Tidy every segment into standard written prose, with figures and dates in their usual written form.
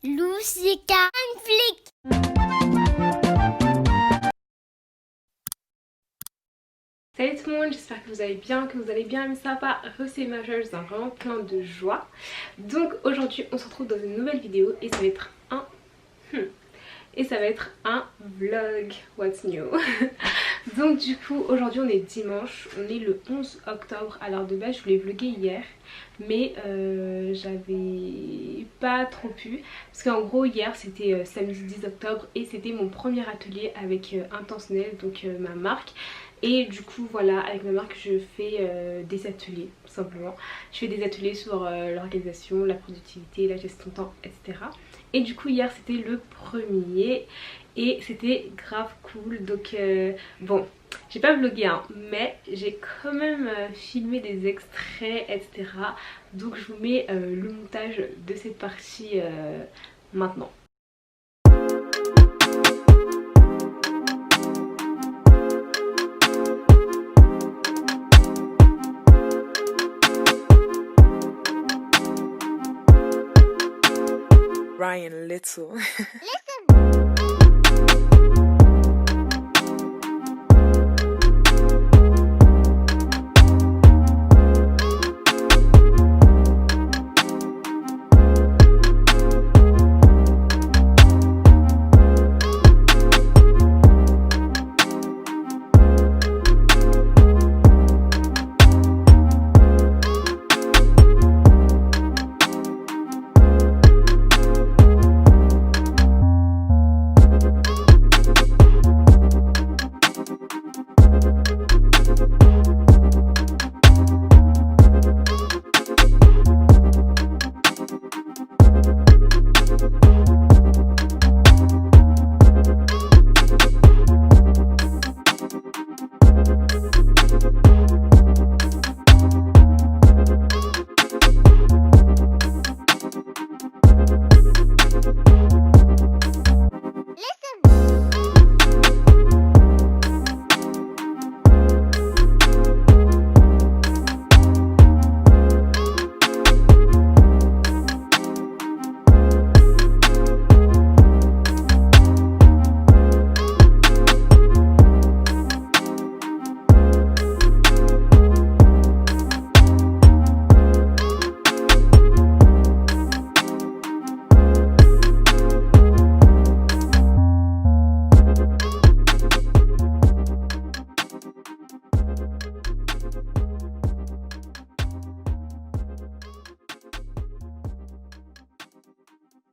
Lousica Flick. Salut tout le monde, j'espère que vous allez bien, que vous allez bien, mais ça va pas, c'est Major, c'est vraiment plein de joie. Donc aujourd'hui on se retrouve dans une nouvelle vidéo et ça va être un vlog, what's new. Donc du coup aujourd'hui on est dimanche, on est le 11 octobre. Alors de base je voulais vlogger hier, mais j'avais pas trop pu, parce qu'en gros hier c'était samedi 10 octobre et c'était mon premier atelier avec Intentionnel, donc ma marque. Et du coup voilà, avec ma marque je fais des ateliers tout simplement. Je fais des ateliers sur l'organisation, la productivité, la gestion de temps, etc. Et du coup hier c'était le premier et c'était grave cool. Donc bon, j'ai pas vlogué hein, mais j'ai quand même filmé des extraits, etc. Donc je vous mets le montage de cette partie maintenant. Ryan Little.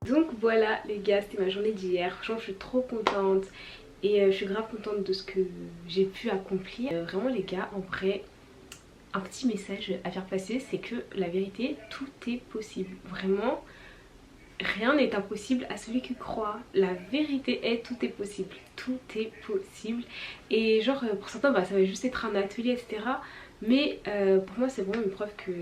Donc voilà les gars, c'était ma journée d'hier. Franchement je suis trop contente et je suis grave contente de ce que j'ai pu accomplir. Vraiment les gars, en vrai, un petit message à faire passer, c'est que la vérité, tout est possible. Vraiment, rien n'est impossible à celui qui croit. La vérité est, tout est possible. Tout est possible. Et genre pour certains bah, ça va juste être un atelier, etc. Mais pour moi c'est vraiment une preuve que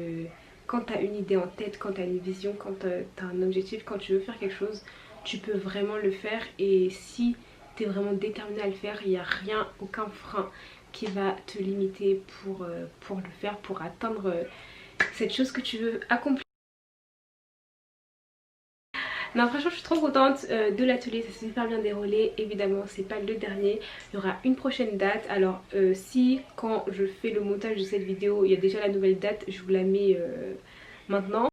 quand t'as une idée en tête, quand t'as une vision, quand t'as un objectif, quand tu veux faire quelque chose, tu peux vraiment le faire. Et si t'es vraiment déterminé à le faire, il n'y a rien, aucun frein qui va te limiter pour le faire, pour atteindre cette chose que tu veux accomplir. Non franchement je suis trop contente de l'atelier, ça s'est super bien déroulé. Évidemment c'est pas le dernier, il y aura une prochaine date. Alors si quand je fais le montage de cette vidéo il y a déjà la nouvelle date, je vous la mets maintenant.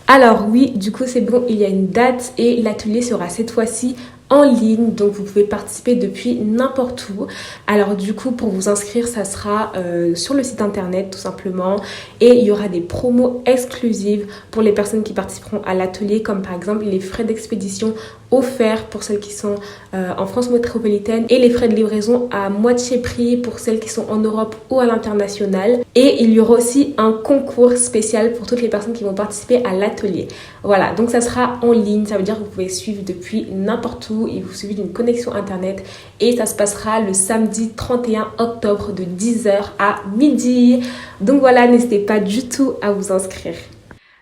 Alors oui, du coup c'est bon, il y a une date et l'atelier sera cette fois-ci en ligne, donc vous pouvez participer depuis n'importe où. Alors du coup pour vous inscrire ça sera sur le site internet tout simplement, et il y aura des promos exclusives pour les personnes qui participeront à l'atelier, comme par exemple les frais d'expédition offerts pour celles qui sont en France métropolitaine et les frais de livraison à moitié prix pour celles qui sont en Europe ou à l'international. Et il y aura aussi un concours spécial pour toutes les personnes qui vont participer à l'atelier. Voilà, donc ça sera en ligne, ça veut dire que vous pouvez suivre depuis n'importe où et vous suivez d'une connexion internet, et ça se passera le samedi 31 octobre de 10h à midi. Donc voilà, n'hésitez pas du tout à vous inscrire.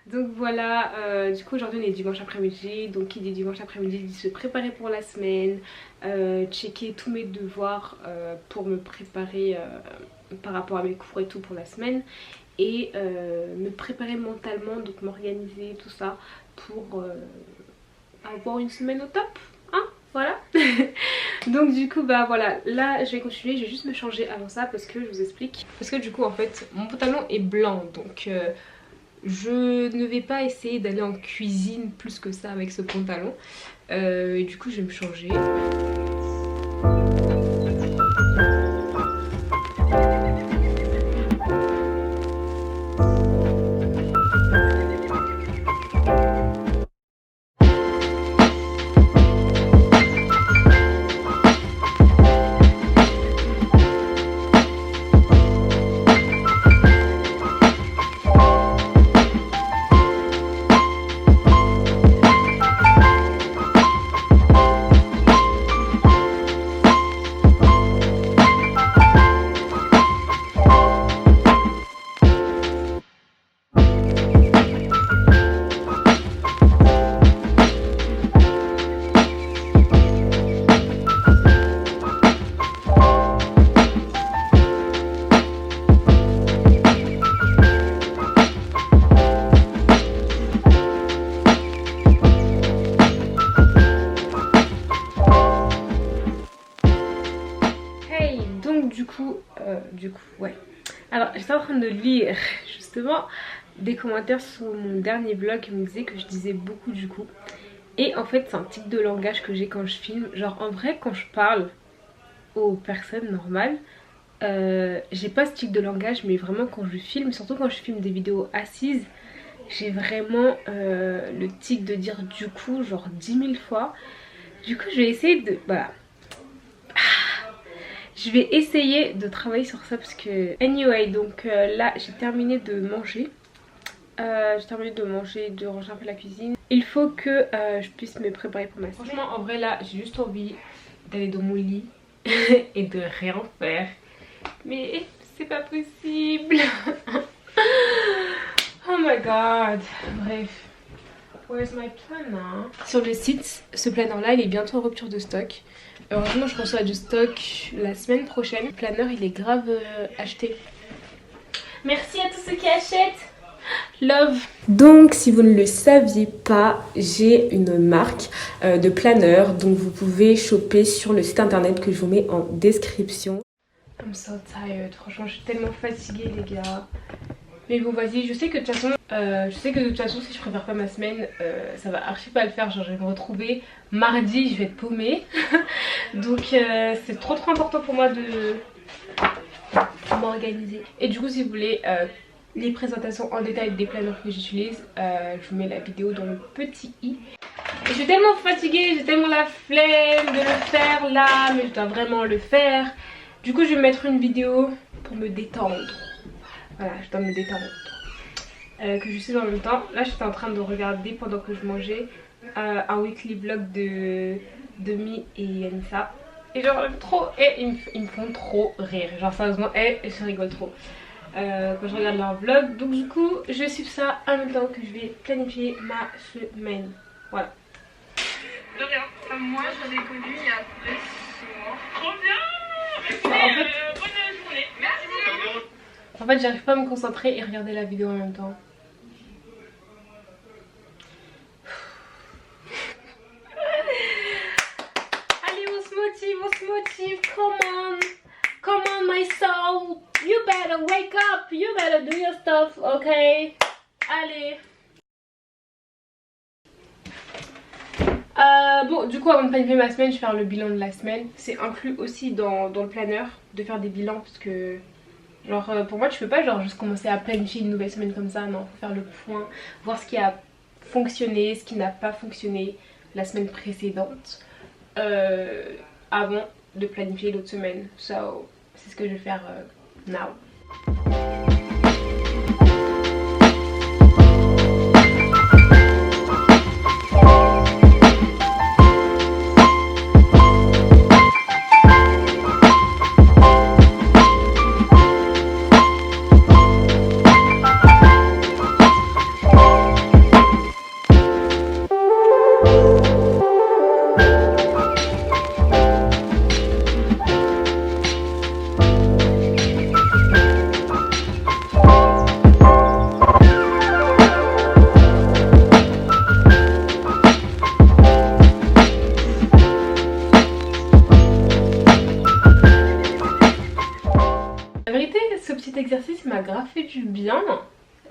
Donc voilà, du coup aujourd'hui on est dimanche après-midi, donc qui dit dimanche après-midi dit se préparer pour la semaine, checker tous mes devoirs pour me préparer par rapport à mes cours et tout pour la semaine, et me préparer mentalement, donc m'organiser tout ça avoir une semaine au top, hein, voilà. Donc du coup bah voilà, là je vais continuer, je vais juste me changer avant ça parce que je vous explique. Parce que du coup en fait mon pantalon est blanc, donc je ne vais pas essayer d'aller en cuisine plus que ça avec ce pantalon. Et du coup je vais me changer. Ouais. Alors j'étais en train de lire justement des commentaires sur mon dernier vlog qui me disaient que je disais beaucoup du coup. Et en fait c'est un tic de langage que j'ai quand je filme. Genre en vrai quand je parle aux personnes normales, j'ai pas ce tic de langage, mais vraiment quand je filme, surtout quand je filme des vidéos assises, j'ai vraiment le tic de dire du coup genre 10 000 fois. Du coup je vais essayer de... Voilà. Je vais essayer de travailler sur ça parce que... Anyway, donc là j'ai terminé de manger. De ranger un peu la cuisine. Il faut que je puisse me préparer pour ma semaine. Franchement en vrai là j'ai juste envie d'aller dans mon lit et de rien faire. Mais c'est pas possible. Oh my god. Bref. Where's my planner? Sur le site, ce planner là il est bientôt en rupture de stock. Heureusement je reçois du stock la semaine prochaine. Le planner il est grave acheté. Merci à tous ceux qui achètent. Love. Donc si vous ne le saviez pas, j'ai une marque de planner, donc vous pouvez choper sur le site internet que je vous mets en description. I'm so tired, franchement je suis tellement fatiguée les gars. Mais bon vas-y, je sais que de toute façon, si je prépare pas ma semaine, ça va archi pas le faire. Genre je vais me retrouver mardi, je vais être paumée. Donc c'est trop important pour moi de m'organiser. Et du coup si vous voulez les présentations en détail des planners que j'utilise, je vous mets la vidéo dans le petit i. Et je suis tellement fatiguée, j'ai tellement la flemme de le faire là, mais je dois vraiment le faire. Du coup je vais mettre une vidéo pour me détendre. Voilà, je dois me détendre. Que je suis en même temps. Là j'étais en train de regarder pendant que je mangeais un weekly vlog de Mi et Yanissa. Et genre j'aime trop, et ils me font trop rire. Genre sérieusement, et je rigole trop quand je regarde leur vlog. Donc du coup je vais suivre ça en même temps que je vais planifier ma semaine. Voilà. De rien. Moi je l'ai connu il y a à peu près 6 mois. Trop bien. Bonne journée. Merci. En fait j'arrive pas à me concentrer et regarder la vidéo en même temps. Allez on se motive, come on my soul. You better wake up, you better do your stuff, ok? Allez. Bon, du coup, avant de planifier ma semaine, je vais faire le bilan de la semaine. C'est inclus aussi dans le planner de faire des bilans parce que, genre, pour moi, tu peux pas genre juste commencer à planifier une nouvelle semaine comme ça. Non, faut faire le point, voir ce qui a fonctionné, ce qui n'a pas fonctionné la semaine précédente avant de planifier l'autre semaine. So, c'est ce que je vais faire now. bien.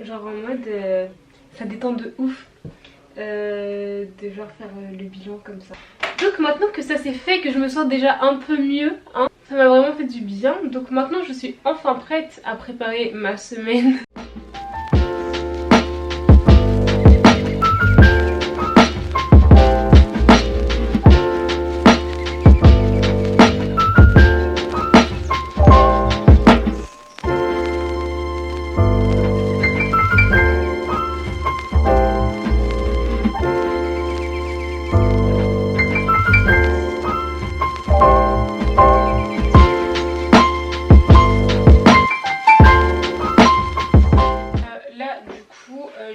Genre en mode ça détend de ouf de genre faire le bilan comme ça. Donc maintenant que ça c'est fait, que je me sens déjà un peu mieux, hein, ça m'a vraiment fait du bien. Donc maintenant je suis enfin prête à préparer ma semaine.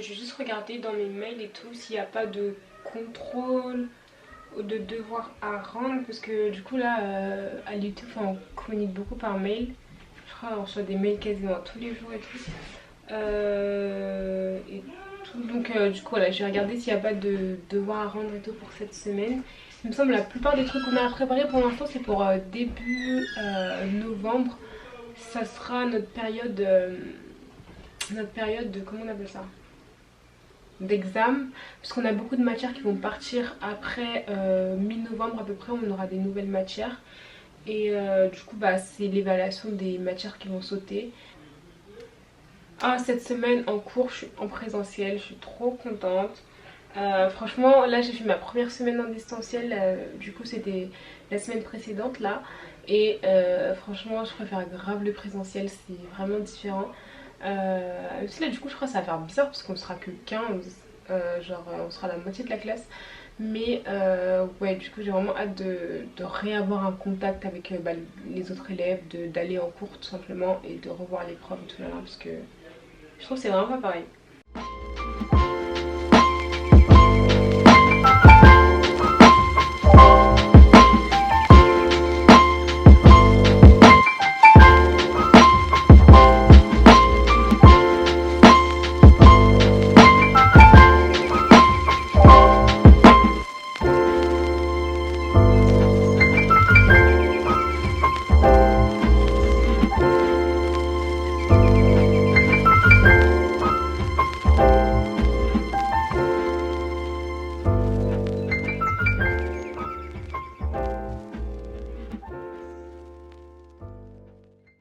Je vais juste regarder dans mes mails et tout s'il n'y a pas de contrôle ou de devoir à rendre, parce que du coup là à YouTube on communique beaucoup par mail. Je crois qu'on reçoit des mails quasiment tous les jours et tout. Donc du coup là je vais regarder s'il n'y a pas de devoir à rendre et tout pour cette semaine. Il me semble la plupart des trucs qu'on a à préparer pour l'instant c'est pour début novembre. Ça sera notre période de comment on appelle ça, d'examen, parce qu'on a beaucoup de matières qui vont partir après mi-novembre à peu près. On aura des nouvelles matières et du coup bah, c'est l'évaluation des matières qui vont sauter. Ah, cette semaine en cours je suis en présentiel, je suis trop contente. Franchement là j'ai fait ma première semaine en distanciel, du coup c'était la semaine précédente là, et franchement je préfère grave le présentiel, c'est vraiment différent. Aussi là du coup je crois que ça va faire bizarre parce qu'on sera que 15, genre on sera la moitié de la classe. Mais ouais du coup j'ai vraiment hâte de réavoir un contact avec bah, les autres élèves, d'aller en cours tout simplement et de revoir les profs et tout là, parce que je trouve que c'est vraiment pas pareil.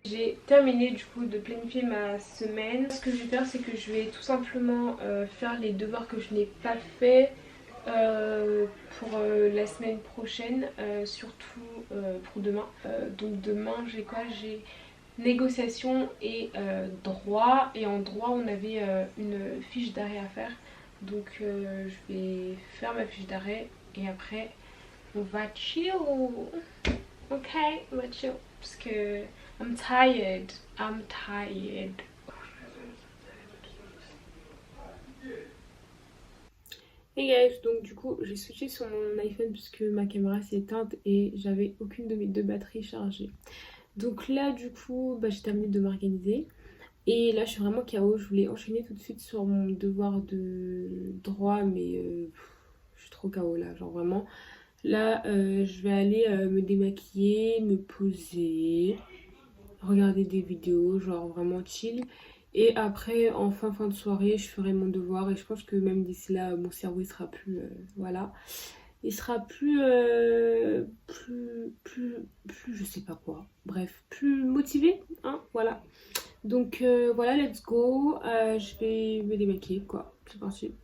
J'ai terminé du coup de planifier ma semaine. Ce que je vais faire c'est que je vais tout simplement faire les devoirs que je n'ai pas fait pour la semaine prochaine, surtout pour demain. Donc demain j'ai quoi? J'ai négociation et droit, et en droit on avait une fiche d'arrêt à faire. Donc je vais faire ma fiche d'arrêt et après on va chill. Ok, on va chill parce que I'm tired. I'm tired. Hey guys, donc du coup j'ai switché sur mon iPhone puisque ma caméra s'est éteinte et j'avais aucune de mes deux batteries chargées. Donc là du coup bah, j'ai terminé de m'organiser et là je suis vraiment KO. Je voulais enchaîner tout de suite sur mon devoir de droit, mais je suis trop KO là, genre vraiment. Là je vais aller me démaquiller, me poser, regarder des vidéos, genre vraiment chill. Et après, en fin de soirée, je ferai mon devoir et je pense que même d'ici là, mon cerveau il sera plus, voilà, il sera plus, je sais pas quoi. Bref, plus motivé, hein, voilà. Donc voilà, let's go. Je vais me démaquiller, quoi. C'est parti.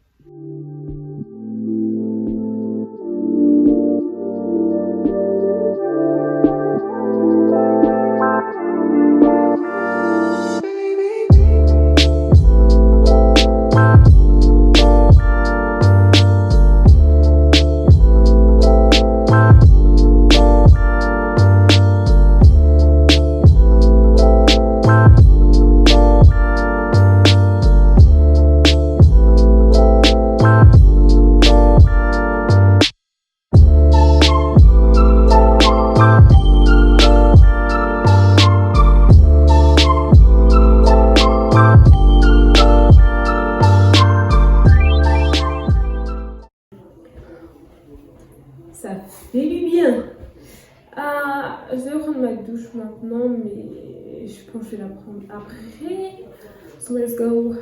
Ça fait du bien. Je vais prendre ma douche maintenant, mais je pense que je vais la prendre après. So let's go.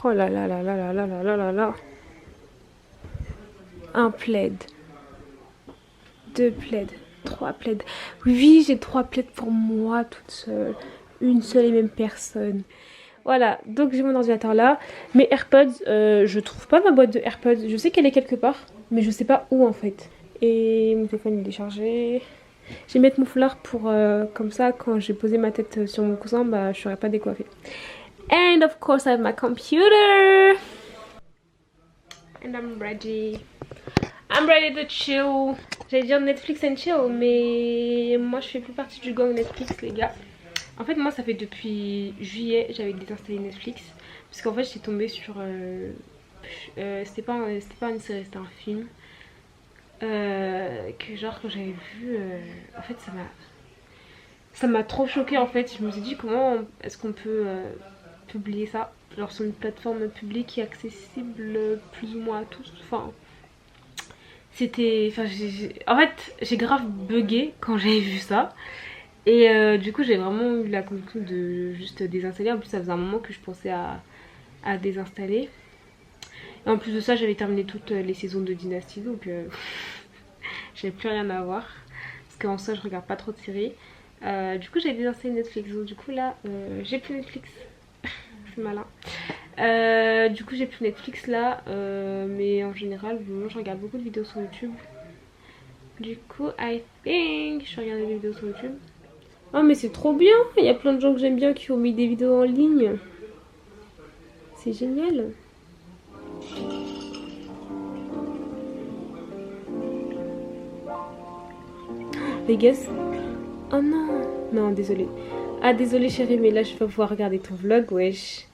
Oh là là là là là là là là là. Un plaid. 2 plaids. 3 plaids. Oui, j'ai 3 plaids pour moi toute seule. Une seule et même personne. Voilà, donc j'ai mon ordinateur là. Mes AirPods, je trouve pas ma boîte de AirPods. Je sais qu'elle est quelque part, mais je sais pas où en fait. Et mon téléphone il est déchargé. Je vais mettre mon foulard pour comme ça, quand j'ai posé ma tête sur mon coussin, bah je serai pas décoiffée. And of course I have my computer. And I'm ready. I'm ready to chill. J'allais dire Netflix and chill, mais moi je fais plus partie du gang Netflix les gars. En fait moi ça fait depuis juillet j'avais désinstallé Netflix. Parce qu'en fait j'étais tombée sur... c'était pas une série, c'était un film. Que genre quand j'avais vu... en fait ça m'a trop choquée en fait. Je me suis dit comment est-ce qu'on peut publier ça. Genre sur une plateforme publique et accessible plus ou moins à tous. Enfin... C'était... Enfin, en fait, j'ai grave bugué quand j'avais vu ça. Et du coup, j'ai vraiment eu la conviction de juste désinstaller. En plus, ça faisait un moment que je pensais à désinstaller. Et en plus de ça, j'avais terminé toutes les saisons de Dynasty. Donc, j'avais plus rien à voir. Parce qu'en soi, je regarde pas trop de séries. Du coup, j'ai désinstallé Netflix. Donc, du coup, là, j'ai plus Netflix. C'est malin. Du coup j'ai plus Netflix là, mais en général moi je regarde beaucoup de vidéos sur YouTube. Du coup I think je regarde des vidéos sur YouTube. Oh mais c'est trop bien, il y a plein de gens que j'aime bien qui ont mis des vidéos en ligne. C'est génial. Les gars, oh non, non désolé. Ah désolé chérie, mais là je vais pas pouvoir regarder ton vlog, wesh.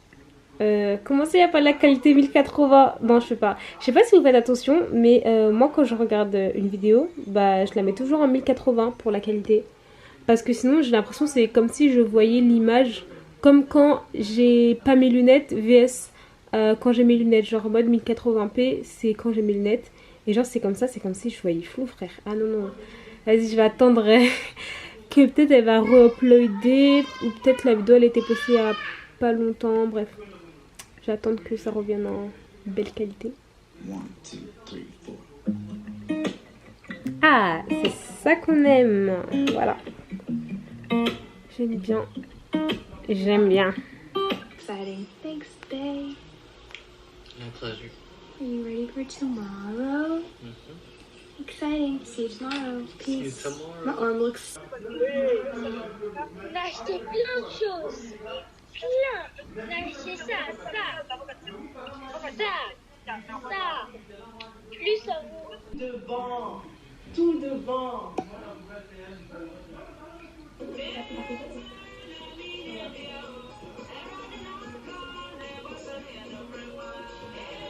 Comment ça, y a pas la qualité 1080? Non, je sais pas. Je sais pas si vous faites attention, mais moi quand je regarde une vidéo, bah je la mets toujours en 1080 pour la qualité. Parce que sinon j'ai l'impression que c'est comme si je voyais l'image comme quand j'ai pas mes lunettes vs quand j'ai mes lunettes. Genre en mode 1080p, c'est quand j'ai mes lunettes. Et genre c'est comme ça, c'est comme si je voyais flou frère. Ah non non. Vas-y, je vais attendre que peut-être elle va re-uploader. Ou peut-être la vidéo elle était postée il y a pas longtemps, bref. J'attends que ça revienne en belle qualité. 1, 2, 3, 4. Ah, c'est ça qu'on aime. Voilà. J'aime bien. J'aime bien. Exciting. Thanks, babe. My pleasure. Are you ready for tomorrow? Exciting. See you tomorrow. Peace. See you tomorrow. My arm looks... On a acheté plein de choses. Plein. On a acheté ça. Plus ça. Devant. Tout devant.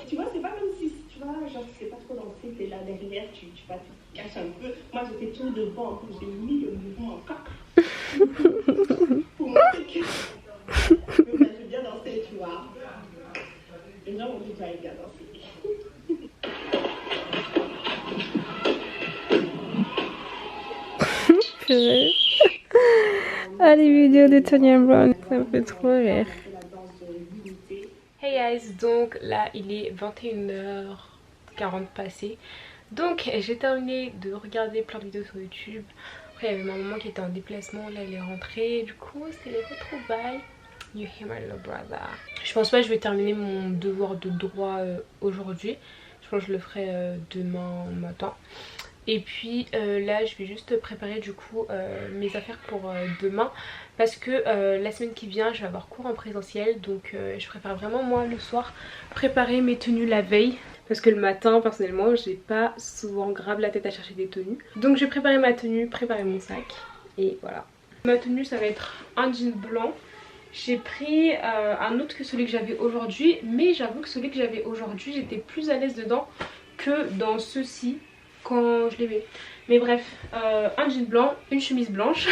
Tu vois, c'est pas comme si, tu vois, genre tu sais pas trop danser, t'es là derrière, tu caches un peu. Moi j'étais tout devant, j'ai mis le mouvement encore. Pour montrer que j'ai bien dansé, tu vois. Les gens m'ont dit que j'avais bien dansé. Ah, les vidéos de Tonya Brown, ça me fait trop rire. Hey guys, donc là il est 21h40 passé. Donc j'ai terminé de regarder plein de vidéos sur YouTube. Après il y avait ma maman qui était en déplacement, là elle est rentrée. Du coup c'est les retrouvailles. You hear my little brother. Je pense pas que je vais terminer mon devoir de droit aujourd'hui. Je pense que je le ferai demain matin. Et puis là je vais juste préparer du coup mes affaires pour demain. Parce que la semaine qui vient je vais avoir cours en présentiel. Donc je préfère vraiment moi le soir préparer mes tenues la veille. Parce que le matin personnellement j'ai pas souvent grave la tête à chercher des tenues. Donc je vais préparer ma tenue, préparer mon sac. Et voilà. Ma tenue ça va être un jean blanc. J'ai pris un autre que celui que j'avais aujourd'hui. Mais j'avoue que celui que j'avais aujourd'hui j'étais plus à l'aise dedans que dans ceux-ci quand je les mets. Mais bref, un jean blanc, une chemise blanche.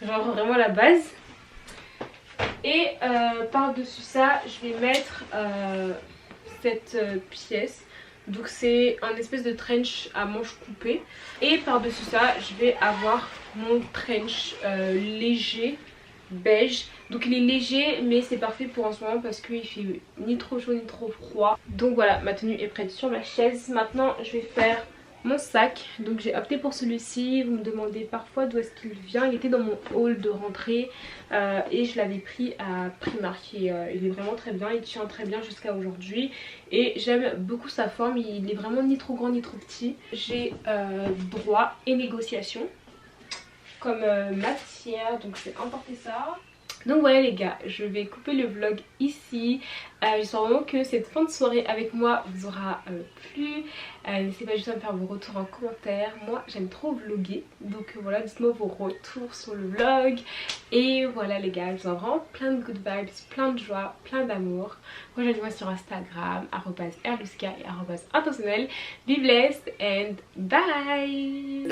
Genre vraiment la base. Et par dessus ça je vais mettre cette pièce. Donc c'est un espèce de trench à manches coupées. Et par-dessus ça, je vais avoir mon trench léger beige. Donc il est léger mais c'est parfait pour en ce moment parce qu'il fait ni trop chaud ni trop froid. Donc voilà, ma tenue est prête sur ma chaise. Maintenant je vais faire mon sac. Donc j'ai opté pour celui-ci. Vous me demandez parfois d'où est-ce qu'il vient. Il était dans mon haul de rentrée et je l'avais pris à Primark. Et, il est vraiment très bien, il tient très bien jusqu'à aujourd'hui. Et j'aime beaucoup sa forme, il est vraiment ni trop grand ni trop petit. J'ai droit et négociation comme matière, donc je vais emporter ça. Donc voilà les gars, je vais couper le vlog ici. J'espère vraiment que cette fin de soirée avec moi vous aura plu. N'hésitez pas juste à me faire vos retours en commentaire. Moi j'aime trop vlogger, donc voilà, dites-moi vos retours sur le vlog. Et voilà les gars, je vous envoie vraiment plein de good vibes, plein de joie, plein d'amour. Rejoignez-moi sur Instagram, @erluska et @intentionnel. Be blessed and bye.